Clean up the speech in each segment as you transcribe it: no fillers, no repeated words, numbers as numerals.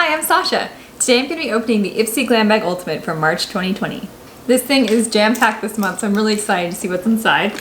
Hi, I'm Sasha. Today I'm going to be opening the Ipsy Glam Bag Ultimate from March 2020. This thing is jam-packed this month, so I'm really excited to see what's inside.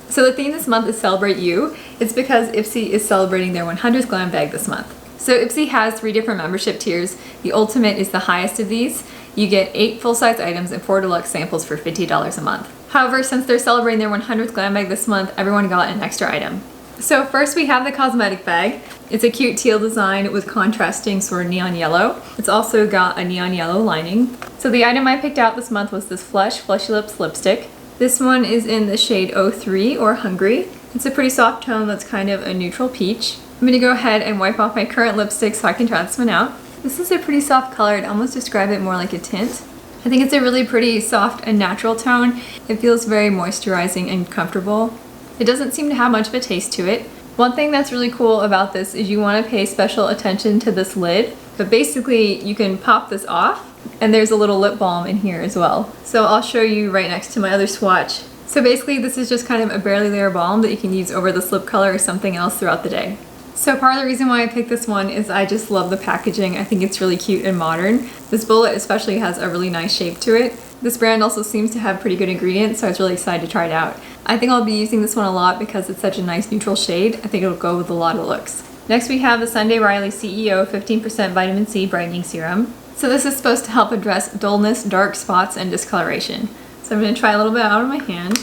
So the theme this month is Celebrate You. It's because Ipsy is celebrating their 100th glam bag this month. So Ipsy has 3 different membership tiers. The Ultimate is the highest of these. You get 8 full-size items and 4 deluxe samples for $50 a month. However, since they're celebrating their 100th glam bag this month, everyone got an extra item. So first we have the cosmetic bag. It's a cute teal design with contrasting sort of neon yellow. It's also got a neon yellow lining. So the item I picked out this month was this Fleshy Lips lipstick. This one is in the shade 03 or Hungry. It's a pretty soft tone that's kind of a neutral peach. I'm gonna go ahead and wipe off my current lipstick so I can try this one out. This is a pretty soft color. I'd almost describe it more like a tint. I think it's a really pretty soft and natural tone. It feels very moisturizing and comfortable. It doesn't seem to have much of a taste to it. One thing that's really cool about this is you want to pay special attention to this lid, but basically you can pop this off and there's a little lip balm in here as well. So I'll show you right next to my other swatch. So basically this is just kind of a barely layer balm that you can use over this lip color or something else throughout the day. So part of the reason why I picked this one is I just love the packaging. I think it's really cute and modern. This bullet especially has a really nice shape to it. This brand also seems to have pretty good ingredients, so I was really excited to try it out. I think I'll be using this one a lot because it's such a nice neutral shade. I think it'll go with a lot of looks. Next we have the Sunday Riley CEO 15% Vitamin C Brightening Serum. So this is supposed to help address dullness, dark spots, and discoloration. So I'm going to try a little bit out of my hand.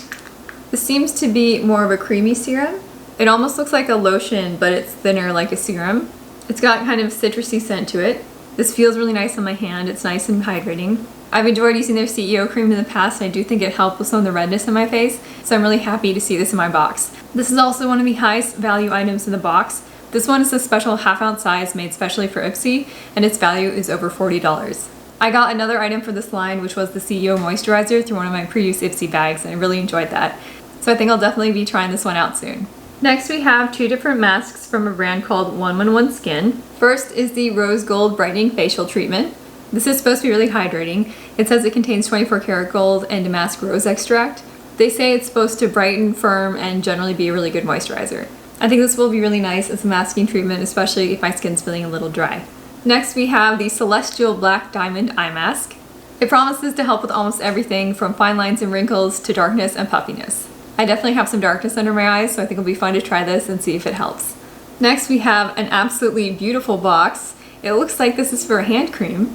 This seems to be more of a creamy serum. It almost looks like a lotion, but it's thinner like a serum. It's got kind of citrusy scent to it. This feels really nice on my hand. It's nice and hydrating. I've enjoyed using their CEO cream in the past, and I do think it helped with some of the redness in my face, so I'm really happy to see this in my box. This is also one of the highest value items in the box. This one is a special half-ounce size made specially for Ipsy, and its value is over $40. I got another item for this line, which was the CEO moisturizer through one of my previous Ipsy bags, and I really enjoyed that. So I think I'll definitely be trying this one out soon. Next we have 2 different masks from a brand called 111 Skin. First is the Rose Gold Brightening Facial Treatment. This is supposed to be really hydrating. It says it contains 24 karat gold and damask rose extract. They say it's supposed to brighten, firm, and generally be a really good moisturizer. I think this will be really nice as a masking treatment, especially if my skin's feeling a little dry. Next we have the Celestial Black Diamond Eye Mask. It promises to help with almost everything from fine lines and wrinkles to darkness and puffiness. I definitely have some darkness under my eyes, so I think it'll be fun to try this and see if it helps. Next we have an absolutely beautiful box. It looks like this is for a hand cream.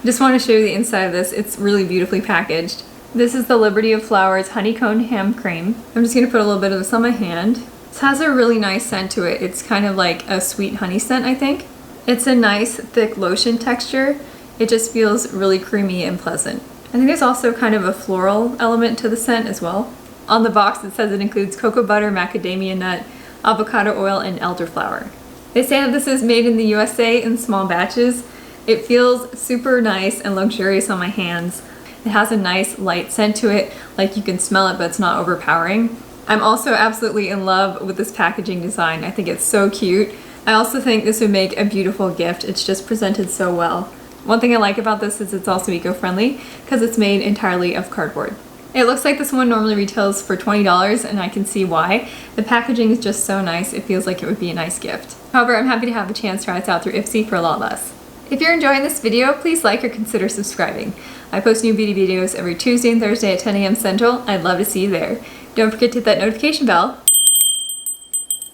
Just want to show you the inside of this. It's really beautifully packaged. This is the Liberty of Flowers Honeycomb Hand Cream. I'm just going to put a little bit of this on my hand. This has a really nice scent to it. It's kind of like a sweet honey scent, I think. It's a nice thick lotion texture. It just feels really creamy and pleasant. I think there's also kind of a floral element to the scent as well. On the box it says it includes cocoa butter, macadamia nut, avocado oil, and elderflower. They say that this is made in the USA in small batches. It feels super nice and luxurious on my hands. It has a nice light scent to it, like you can smell it but it's not overpowering. I'm also absolutely in love with this packaging design. I think it's so cute. I also think this would make a beautiful gift. It's just presented so well. One thing I like about this is it's also eco-friendly because it's made entirely of cardboard. It looks like this one normally retails for $20, and I can see why. The packaging is just so nice, it feels like it would be a nice gift. However, I'm happy to have the chance to try this out through Ipsy for a lot less. If you're enjoying this video, please like or consider subscribing. I post new beauty videos every Tuesday and Thursday at 10 a.m. Central. I'd love to see you there. Don't forget to hit that notification bell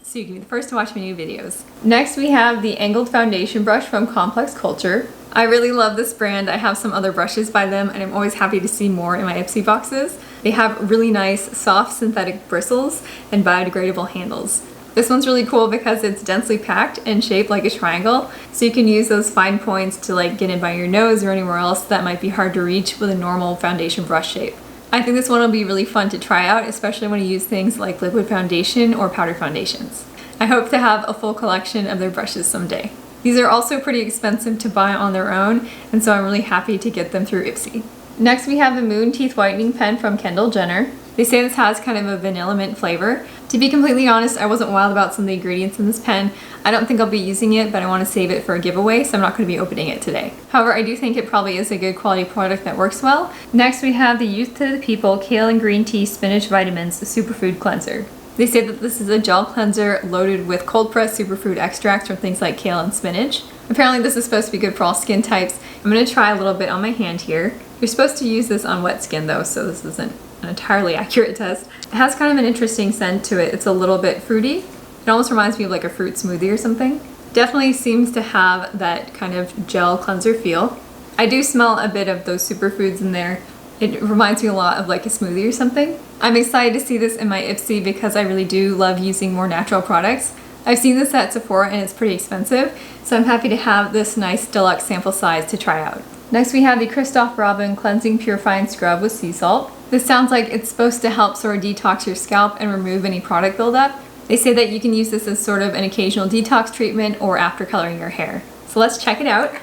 so you can be the first to watch my new videos. Next we have the Angled Foundation Brush from Complex Culture. I really love this brand. I have some other brushes by them, and I'm always happy to see more in my Ipsy boxes. They have really nice soft synthetic bristles and biodegradable handles. This one's really cool because it's densely packed and shaped like a triangle, so you can use those fine points to like get in by your nose or anywhere else that might be hard to reach with a normal foundation brush shape. I think this one will be really fun to try out, especially when you use things like liquid foundation or powder foundations. I hope to have a full collection of their brushes someday. These are also pretty expensive to buy on their own, and so I'm really happy to get them through Ipsy. Next we have the Moon Teeth Whitening Pen from Kendall Jenner. They say this has kind of a vanilla mint flavor. To be completely honest, I wasn't wild about some of the ingredients in this pen. I don't think I'll be using it, but I want to save it for a giveaway, so I'm not going to be opening it today. However, I do think it probably is a good quality product that works well. Next we have the Youth to the People Kale and Green Tea Spinach Vitamins Superfood Cleanser. They say that this is a gel cleanser loaded with cold pressed superfood extracts from things like kale and spinach. Apparently this is supposed to be good for all skin types. I'm going to try a little bit on my hand here. You're supposed to use this on wet skin though, so this isn't an entirely accurate test. It has kind of an interesting scent to it. It's a little bit fruity. It almost reminds me of like a fruit smoothie or something. Definitely seems to have that kind of gel cleanser feel. I do smell a bit of those superfoods in there. It reminds me a lot of like a smoothie or something. I'm excited to see this in my Ipsy because I really do love using more natural products. I've seen this at Sephora and it's pretty expensive, so I'm happy to have this nice deluxe sample size to try out. Next we have the Christophe Robin Cleansing Purifying Scrub with Sea Salt. This sounds like it's supposed to help sort of detox your scalp and remove any product buildup. They say that you can use this as sort of an occasional detox treatment or after coloring your hair. So let's check it out.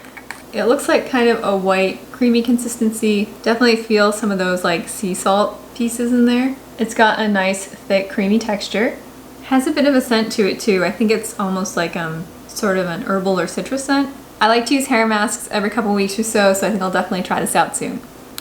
It looks like kind of a white, creamy consistency. Definitely feel some of those like sea salt pieces in there. It's got a nice, thick, creamy texture. Has a bit of a scent to it too. I think it's almost like sort of an herbal or citrus scent. I like to use hair masks every couple weeks or so, so I think I'll definitely try this out soon.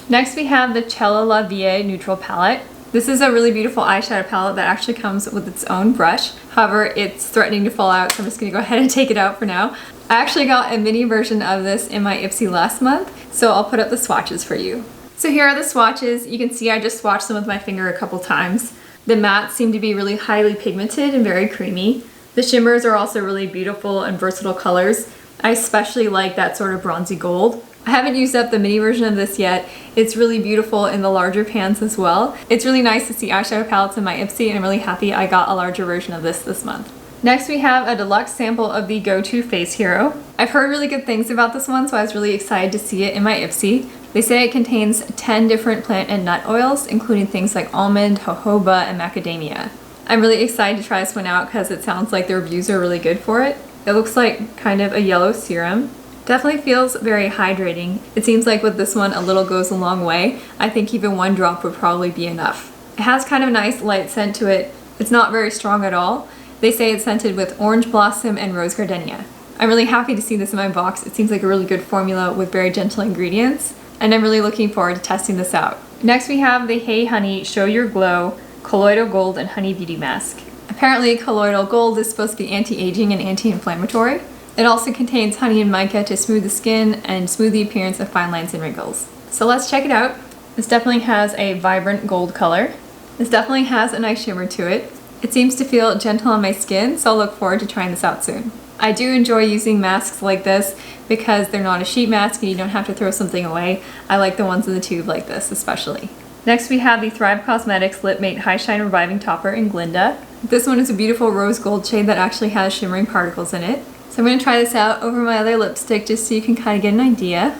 Next we have the Cella La Vie Neutral Palette. This is a really beautiful eyeshadow palette that actually comes with its own brush. However, it's threatening to fall out, so I'm just gonna go ahead and take it out for now. I actually got a mini version of this in my Ipsy last month, so I'll put up the swatches for you. So here are the swatches. You can see I just swatched them with my finger a couple times. The mattes seem to be really highly pigmented and very creamy. The shimmers are also really beautiful and versatile colors. I especially like that sort of bronzy gold. I haven't used up the mini version of this yet. It's really beautiful in the larger pans as well. It's really nice to see eyeshadow palettes in my Ipsy, and I'm really happy I got a larger version of this month. Next we have a deluxe sample of the Go-To Face Hero. I've heard really good things about this one, so I was really excited to see it in my Ipsy. They say it contains 10 different plant and nut oils, including things like almond, jojoba, and macadamia. I'm really excited to try this one out because it sounds like the reviews are really good for it. It looks like kind of a yellow serum. Definitely feels very hydrating. It seems like with this one, a little goes a long way. I think even one drop would probably be enough. It has kind of a nice light scent to it. It's not very strong at all. They say it's scented with orange blossom and rose gardenia. I'm really happy to see this in my box. It seems like a really good formula with very gentle ingredients, and I'm really looking forward to testing this out. Next we have the Hey Honey Show Your Glow Colloidal Gold and Honey Beauty Mask. Apparently colloidal gold is supposed to be anti-aging and anti-inflammatory. It also contains honey and mica to smooth the skin and smooth the appearance of fine lines and wrinkles. So let's check it out. This definitely has a vibrant gold color. This definitely has a nice shimmer to it. It seems to feel gentle on my skin, so I'll look forward to trying this out soon. I do enjoy using masks like this because they're not a sheet mask and you don't have to throw something away. I like the ones in the tube like this especially. Next we have the Thrive Causemetics Lip Mate High Shine Reviving Topper in Glinda. This one is a beautiful rose gold shade that actually has shimmering particles in it. So I'm going to try this out over my other lipstick just so you can kind of get an idea.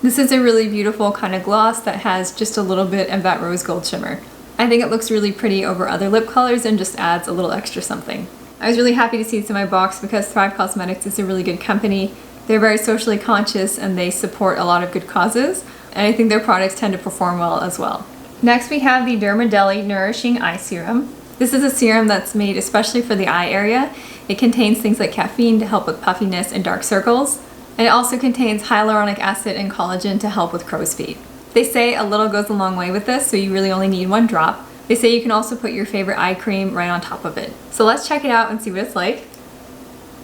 This is a really beautiful kind of gloss that has just a little bit of that rose gold shimmer. I think it looks really pretty over other lip colors and just adds a little extra something. I was really happy to see this in my box because Thrive Causemetics is a really good company. They're very socially conscious and they support a lot of good causes, and I think their products tend to perform well as well. Next we have the Derma Deli Nourishing Eye Serum. This is a serum that's made especially for the eye area. It contains things like caffeine to help with puffiness and dark circles, and it also contains hyaluronic acid and collagen to help with crow's feet. They say a little goes a long way with this, so you really only need one drop. They say you can also put your favorite eye cream right on top of it. So let's check it out and see what it's like.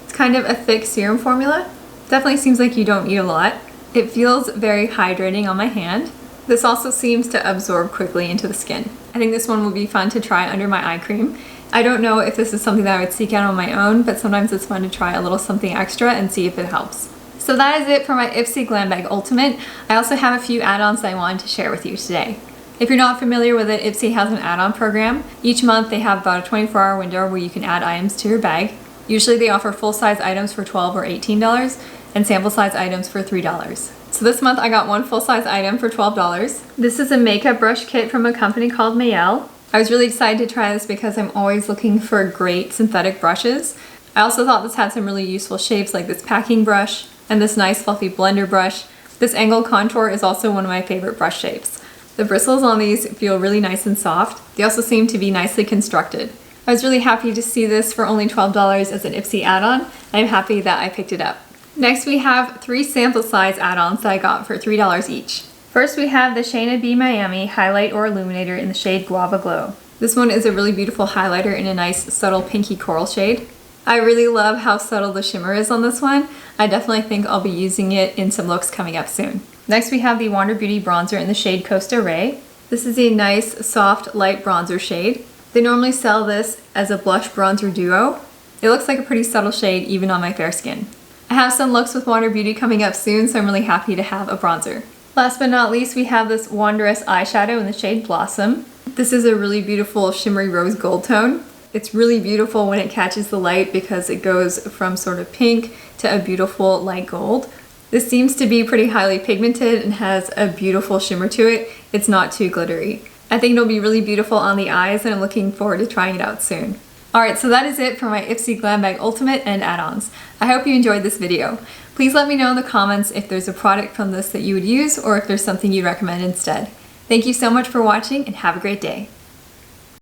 It's kind of a thick serum formula. Definitely seems like you don't need a lot. It feels very hydrating on my hand. This also seems to absorb quickly into the skin. I think this one will be fun to try under my eye cream. I don't know if this is something that I would seek out on my own, but sometimes it's fun to try a little something extra and see if it helps. So that is it for my Ipsy Glam Bag Ultimate. I also have a few add-ons that I wanted to share with you today. If you're not familiar with it, Ipsy has an add-on program. Each month they have about a 24-hour window where you can add items to your bag. Usually they offer full-size items for $12 or $18 and sample-size items for $3. So this month I got one full-size item for $12. This is a makeup brush kit from a company called Mayel. I was really excited to try this because I'm always looking for great synthetic brushes. I also thought this had some really useful shapes like this packing brush and this nice fluffy blender brush. This angled contour is also one of my favorite brush shapes. The bristles on these feel really nice and soft. They also seem to be nicely constructed. I was really happy to see this for only $12 as an Ipsy add-on. I'm happy that I picked it up. Next we have 3 sample size add-ons that I got for $3 each. First we have the Shayna B Miami Highlight or Illuminator in the shade Guava Glow. This one is a really beautiful highlighter in a nice subtle pinky coral shade. I really love how subtle the shimmer is on this one. I definitely think I'll be using it in some looks coming up soon. Next we have the Wander Beauty bronzer in the shade Costa Ray. This is a nice soft light bronzer shade. They normally sell this as a blush bronzer duo. It looks like a pretty subtle shade even on my fair skin. I have some looks with Wander Beauty coming up soon, so I'm really happy to have a bronzer. Last but not least, we have this Wanderess eyeshadow in the shade Blossom. This is a really beautiful shimmery rose gold tone. It's really beautiful when it catches the light because it goes from sort of pink to a beautiful light gold. This seems to be pretty highly pigmented and has a beautiful shimmer to it. It's not too glittery. I think it'll be really beautiful on the eyes and I'm looking forward to trying it out soon. Alright, so that is it for my Ipsy Glam Bag Ultimate and add-ons. I hope you enjoyed this video. Please let me know in the comments if there's a product from this that you would use or if there's something you'd recommend instead. Thank you so much for watching and have a great day.